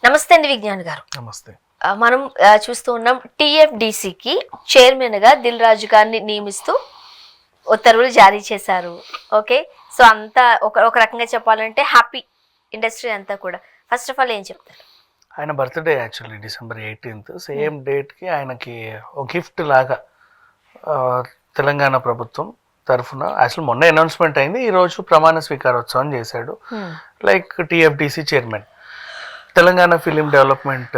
నమస్తే అండి విజ్ఞాన్ గారు. నమస్తే. మనం చూస్తూ ఉన్నాం టిఎఫ్డిసికి చైర్మన్ గా దిల్ రాజు గారిని నియమిస్తూ ఉత్తర్వులు జారీ చేశారు. ఓకే, సో అంతా ఒక రకంగా చెప్పాలంటే హ్యాపీ ఇండస్ట్రీ అంతా కూడా. ఫస్ట్ ఆఫ్ ఆల్ ఏం చెప్తారు? ఆయన birthday actually December 18th, same డేట్కి ఆయనకి ఒక గిఫ్ట్ లాగా తెలంగాణ ప్రభుత్వం తరఫున యాక్చువల్ మొన్న అనౌన్స్మెంట్ అయింది, ఈరోజు ప్రమాణ స్వీకారోత్సవం చేశాడు. Like TFDC chairman, Telangana film development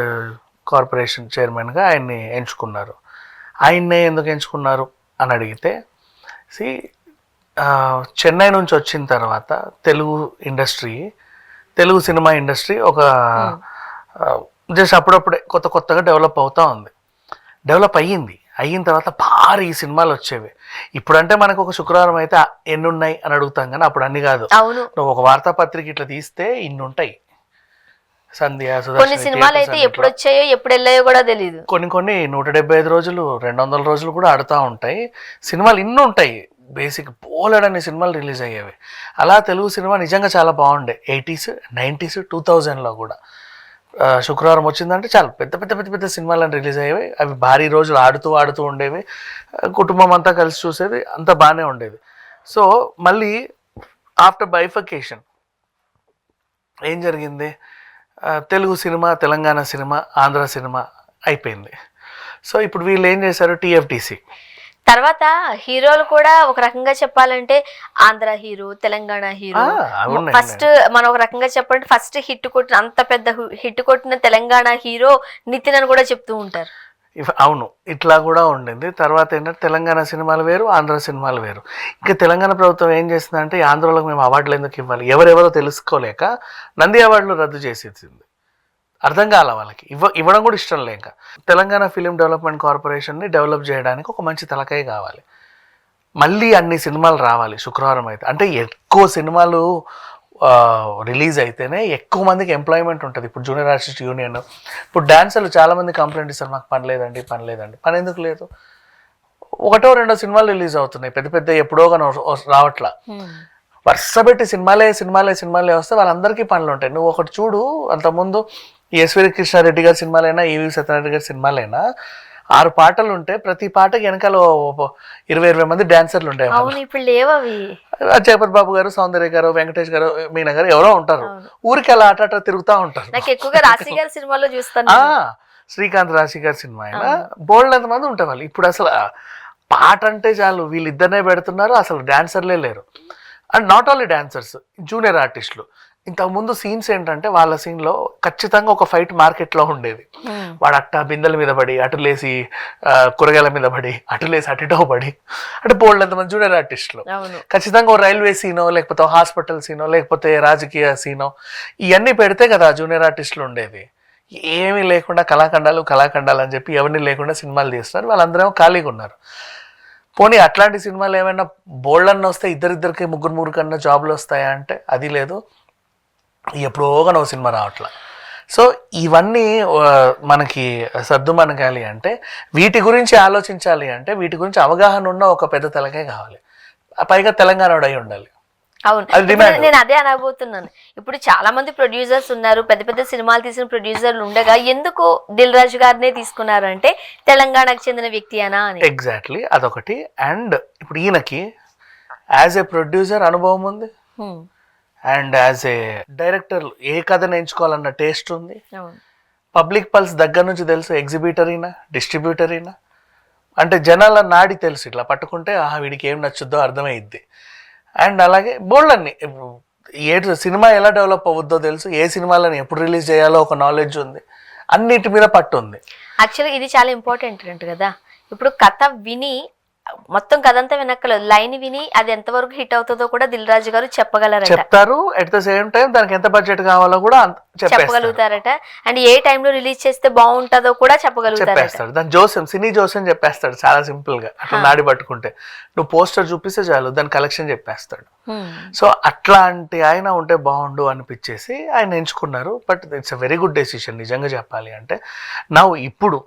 corporation చైర్మన్గా ఆయన్ని ఎంచుకున్నారు. ఆయన్నే ఎందుకు ఎంచుకున్నారు అని అడిగితే, చెన్నై నుంచి వచ్చిన తర్వాత తెలుగు సినిమా ఇండస్ట్రీ ఒక జస్ట్ అప్పుడప్పుడే కొత్తగా డెవలప్ అవుతూ ఉంది. డెవలప్ అయిన తర్వాత భారీ సినిమాలు వచ్చేవి. ఇప్పుడంటే మనకు ఒక శుక్రవారం అయితే ఎన్ని ఉన్నాయి అని అడుగుతాం, కానీ అప్పుడు అన్ని కాదు. నువ్వు ఒక వార్తాపత్రిక ఇట్లా తీస్తే ఇన్ని ఉంటాయి. సంధ్య, కొన్ని సినిమాలు అయితే ఎప్పుడు వచ్చాయో ఎప్పుడు వెళ్ళాయో కూడా తెలియదు. కొన్ని 175 రోజులు 200 రోజులు కూడా ఆడుతూ ఉంటాయి. సినిమాలు ఇన్ని ఉంటాయి. బేసిక్ పోలడని సినిమాలు రిలీజ్ అయ్యేవి. అలా తెలుగు సినిమా నిజంగా చాలా బాగుండే 80s, 90s, 2000లో కూడా. శుక్రవారం వచ్చిందంటే చాలా పెద్ద పెద్ద పెద్ద పెద్ద సినిమాలను రిలీజ్ అయ్యేవి. అవి భారీ రోజులు ఆడుతూ ఉండేవి. కుటుంబం అంతా కలిసి చూసేది, అంతా బాగానే ఉండేది. సో మళ్ళీ ఆఫ్టర్ బైఫకేషన్ ఏం జరిగింది? Telugu cinema, Telangana cinema, Andhra cinema అయిపోయింది. సో ఇప్పుడు వీళ్ళు ఏం చేశారు? టిఎఫ్డిసి తర్వాత హీరోలు కూడా ఒక రకంగా చెప్పాలంటే Andhra hero, Telangana hero. First మనం ఒక రకంగా చెప్పాలంటే ఫస్ట్ అంత పెద్ద హిట్ కొట్టిన తెలంగాణ హీరో నితిన్ అని కూడా చెప్తూ ఉంటారు. అవును, ఇట్లా కూడా ఉండింది. తర్వాత ఏంటంటే తెలంగాణ సినిమాలు వేరు, ఆంధ్ర సినిమాలు వేరు. ఇంకా తెలంగాణ ప్రభుత్వం ఏం చేసిందంటే, ఆంధ్రలోకి మేము అవార్డులు ఎందుకు ఇవ్వాలి, ఎవరెవరో తెలుసుకోలేక నంది అవార్డులు రద్దు చేసేసింది. అర్థం కాల వాళ్ళకి, ఇవ్వడం కూడా ఇష్టం లేక. తెలంగాణ ఫిలిం డెవలప్మెంట్ కార్పొరేషన్ని డెవలప్ చేయడానికి ఒక మంచి తలకాయ కావాలి. మళ్ళీ అన్ని సినిమాలు రావాలి శుక్రవారం అయితే. అంటే ఎక్కువ సినిమాలు రిలీజ్ అయితేనే ఎక్కువ మందికి ఎంప్లాయ్మెంట్ ఉంటుంది. ఇప్పుడు జూనియర్ ఆర్టిస్ట్ యూనియన్, ఇప్పుడు డాన్సర్లు చాలామంది కంప్లైంట్ ఇస్తారు, మాకు పని లేదండి. పని ఎందుకు లేదు? 1, 2 సినిమాలు రిలీజ్ అవుతున్నాయి, పెద్ద పెద్ద ఎప్పుడో కానీ రావట్లా. వరుస పెట్టి సినిమాలే వస్తే వాళ్ళందరికీ పనులు ఉంటాయి. నువ్వు ఒకటి చూడు, అంతకుముందు ఎస్వి కృష్ణారెడ్డి గారి సినిమాలైనా, ఈవి సత్యనారాయణ గారి సినిమాలైనా 6 పాటలు ఉంటే ప్రతి పాటకి వెనకాల 20 మంది డాన్సర్లు ఉండేవాళ్ళు. జగపతి బాబు గారు, సౌందర్య గారు, వెంకటేష్ గారు, మీనా గారు ఎవరో ఉంటారు. ఊరికి అలా అట తిరుగుతూ ఉంటారు. శ్రీకాంత్ రాశి గారి సినిమా అయినా బోల్డ్ మంది ఉండేవాళ్ళు. ఇప్పుడు అసలు పాట అంటే చాలు వీళ్ళిద్దరినే పెడుతున్నారు, అసలు డాన్సర్లే లేరు. And not only dancers, junior ఆర్టిస్టులు. ఇంతకుముందు సీన్స్ ఏంటంటే, వాళ్ళ సీన్లో ఖచ్చితంగా ఒక ఫైట్ మార్కెట్లో ఉండేది. వాడు బిందెల మీద పడి, అటులేసి కూరగాయల మీద పడి, అటులేసి అటుటో పడి, అంటే బోల్డ్ ఎంతమంది జూనియర్ ఆర్టిస్టులు. ఖచ్చితంగా ఒక రైల్వే సీనో, లేకపోతే హాస్పిటల్ సీనో, లేకపోతే రాజకీయ సీనో, ఇవన్నీ పెడితే కదా జూనియర్ ఆర్టిస్టులు ఉండేది. ఏమీ లేకుండా కళాఖండాలు అని చెప్పి ఎవరిని లేకుండా సినిమాలు తీస్తున్నారు. వాళ్ళందరూ ఖాళీగా ఉన్నారు. పోనీ అట్లాంటి సినిమాలు ఏమైనా బోల్డ్ అన్న వస్తే ఇద్దరికి ముగ్గురు కన్నా జాబ్లు వస్తాయా అంటే అది లేదు. ఎప్పుడోగా ఒక సినిమా రావట్లా. సో ఇవన్నీ మనకి సర్దుమనగాలి అంటే, వీటి గురించి ఆలోచించాలి అంటే, వీటి గురించి అవగాహన ఉన్న ఒక పెద్ద తలకాయ కావాలి. పైగా తెలంగాణ అయి ఉండాలి. అవును, నేను అదే అనబోతున్నాను. ఇప్పుడు చాలా మంది ప్రొడ్యూసర్స్ ఉన్నారు, పెద్ద పెద్ద సినిమాలు తీసిన ప్రొడ్యూసర్లు ఉండగా ఎందుకు దిల్ రాజు గారినే తీసుకున్నారు అంటే, తెలంగాణకు చెందిన వ్యక్తి అనా అని. ఎగ్జాక్ట్లీ, అదొకటి. అండ్ ఇప్పుడు ఈయనకి యాజ్ ఏ ప్రొడ్యూసర్ అనుభవం ఉంది, అండ్ యాజ్ ఏ డైరెక్టర్ ఏ కథను ఎంచుకోవాలన్న టేస్ట్ ఉంది. పబ్లిక్ పల్స్ దగ్గర నుంచి తెలుసు, ఎగ్జిబిటర్ అయినా డిస్ట్రిబ్యూటర్ అయినా. అంటే జనాల నాడి తెలుసు, ఇట్లా పట్టుకుంటే వీడికి ఏం నచ్చుద్దో అర్థమైద్ది. అండ్ అలాగే బోల్డ్ అన్ని, ఏ సినిమా ఎలా డెవలప్ అవుద్దో తెలుసు, ఏ సినిమాలను ఎప్పుడు రిలీజ్ చేయాలో ఒక నాలెడ్జ్ ఉంది, అన్నిటి మీద పట్టు ఉంది. యాక్చువల్గా ఇది చాలా ఇంపార్టెంట్ కదా. ఇప్పుడు కథ విని, మొత్తం కథ అంతా వినక్కలేదు, లైన్ విని అది ఎంతవరకు హిట్ అవుతుందో కూడా దిల్ రాజు గారు చెప్తారు. అట్ ద సేమ్ టైం దానికి ఎంత బడ్జెట్ కావాలో కూడా చెప్పగలుగుతారట. అండ్ ఏ టైంలో రిలీజ్ చేస్తే బాగుంటుందో కూడా చెప్పగలుగుతారు. దాని సినీ జోస్యం చెప్పేస్తాడు చాలా సింపుల్ గా. అట్లా నాడి పట్టుకుంటే నువ్వు పోస్టర్ చూపిస్తే చాలు, దాని కలెక్షన్ చెప్పేస్తాడు. సో అట్లాంటి ఆయన ఉంటే బాగుండు అనిపించేసి ఆయన ఎంచుకున్నారు. But it's a very good decision నిజంగా చెప్పాలి అంటే. ఇప్పుడు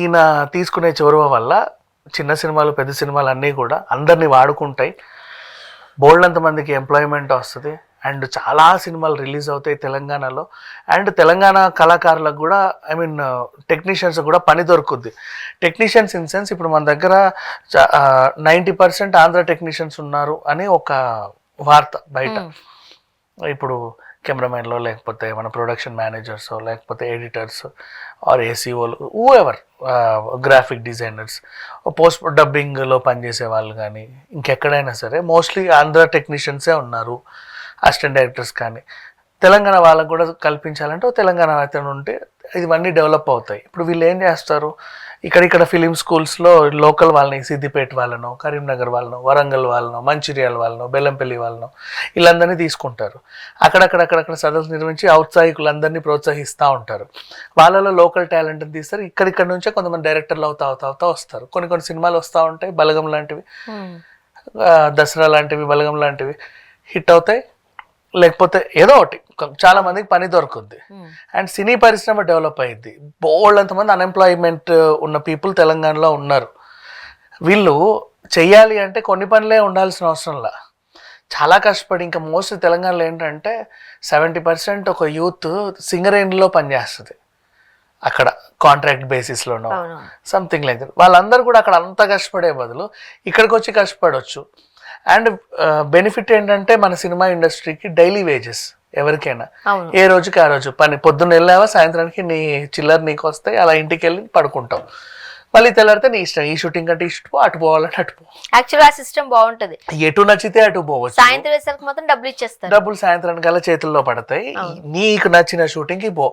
ఈయన తీసుకునే చొరవ వల్ల చిన్న సినిమాలు, పెద్ద సినిమాలు అన్నీ కూడా అందరినీ వాడుకుంటాయి. బోల్డ్ అంతమందికి ఎంప్లాయ్మెంట్ వస్తుంది. అండ్ చాలా సినిమాలు రిలీజ్ అవుతాయి తెలంగాణలో. అండ్ తెలంగాణ కళాకారులకు కూడా ఐ మీన్ టెక్నీషియన్స్ కూడా పని దొరుకుద్ది. టెక్నీషియన్స్ ఇన్ సెన్స్ ఇప్పుడు మన దగ్గర 90% ఆంధ్ర టెక్నీషియన్స్ ఉన్నారు అని ఒక వార్త బయట. ఇప్పుడు కెమెరామెన్లో, లేకపోతే మన ప్రొడక్షన్ మేనేజర్స్, లేకపోతే ఎడిటర్స్ ఆర్ ఏసీఓలు, ఎవర్ గ్రాఫిక్ డిజైనర్స్, పోస్ట్ డబ్బింగ్లో పనిచేసే వాళ్ళు కానీ ఇంకెక్కడైనా సరే మోస్ట్లీ ఆంధ్ర టెక్నీషియన్సే ఉన్నారు. అసిస్టెంట్ డైరెక్టర్స్ కానీ తెలంగాణ వాళ్ళకు కూడా కల్పించాలంటే తెలంగాణ అతను ఉంటే ఇవన్నీ డెవలప్ అవుతాయి. ఇప్పుడు వీళ్ళు ఏం చేస్తారు, ఇక్కడ ఫిలిం స్కూల్స్లో లోకల్ వాళ్ళని, సిద్దిపేట వాళ్ళను, కరీంనగర్ వాళ్ళను, వరంగల్ వాళ్ళను, మంచిర్యాల వాళ్ళను, బెల్లంపల్లి వాళ్ళను, వీళ్ళందరినీ తీసుకుంటారు. అక్కడక్కడ సదస్సు నిర్వహించి ఔత్సాహికులందరినీ ప్రోత్సహిస్తూ ఉంటారు. వాళ్ళలో లోకల్ టాలెంట్ని తీస్తారు. ఇక్కడ నుంచే కొంతమంది డైరెక్టర్లు అవుతా వస్తారు. కొన్ని సినిమాలు వస్తూ ఉంటాయి, బలగం లాంటివి, దసరా లాంటివి, బలగం లాంటివి హిట్ అవుతాయి. లేకపోతే ఏదో ఒకటి చాలా మందికి పని దొరుకుద్ది అండ్ సినీ పరిశ్రమ డెవలప్ అయ్యిద్ది. బోల్డంతమంది అన్ఎంప్లాయ్మెంట్ ఉన్న పీపుల్ తెలంగాణలో ఉన్నారు. వీళ్ళు చెయ్యాలి అంటే కొన్ని పనులే ఉండాల్సిన అవసరంలా చాలా కష్టపడి, ఇంకా మోస్ట్ తెలంగాణలో ఏంటంటే 70% ఒక యూత్ సింగరేణిలో పనిచేస్తుంది. అక్కడ కాంట్రాక్ట్ బేసిస్లోనో సంథింగ్ లైక్ దట్. వాళ్ళందరూ కూడా అక్కడ అంత కష్టపడే బదులు ఇక్కడికి వచ్చి కష్టపడవచ్చు. అండ్ బెనిఫిట్ ఏంటంటే మన సినిమా ఇండస్ట్రీకి డైలీ వేజెస్ ఎవరికైనా ఏ రోజుకి ఆ రోజు పని. పొద్దున్న వెళ్ళావా, సాయంత్రానికి నీ చిల్లర నీకు వస్తాయి, అలా ఇంటికి వెళ్ళి పడుకుంటావు. మళ్ళీ తెల్లారితే నీ ఇష్టం, ఈ షూటింగ్ అంటే ఇష్టం, అటు పోవాలంటే అటు పో. యాక్చువల్గా ఆ సిస్టమ్ బాగుంటది, ఎటు నచ్చితే అటు పోవచ్చు. సాయంత్రం వేసరికి మాత్రం డబ్బులు ఇచ్చేస్తారు. డబ్బులు సాయంత్రానికి అలా చేతుల్లో పడతాయి. నీకు నచ్చిన షూటింగ్కి పో.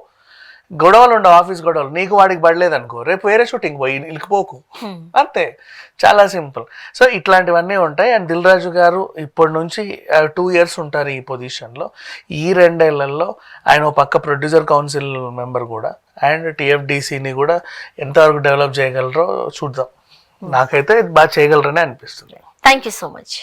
గొడవలు ఉండవు, ఆఫీస్ గొడవలు. నీకు వాడికి పడలేదు అనుకో, రేపు వేరే షూటింగ్ పోయి ఇలికిపోకు, అంతే, చాలా సింపుల్. సో ఇట్లాంటివన్నీ ఉంటాయి. అండ్ దిల్ రాజు గారు ఇప్పటి నుంచి 2 years ఉంటారు ఈ పొజిషన్లో. ఈ 2 ఏళ్లలో ఆయన ఒక పక్క ప్రొడ్యూసర్ కౌన్సిల్ మెంబర్ కూడా, అండ్ TFDCని కూడా ఎంతవరకు డెవలప్ చేయగలరో చూద్దాం. నాకైతే బాగా చేయగలరని అనిపిస్తుంది. Thank you so much.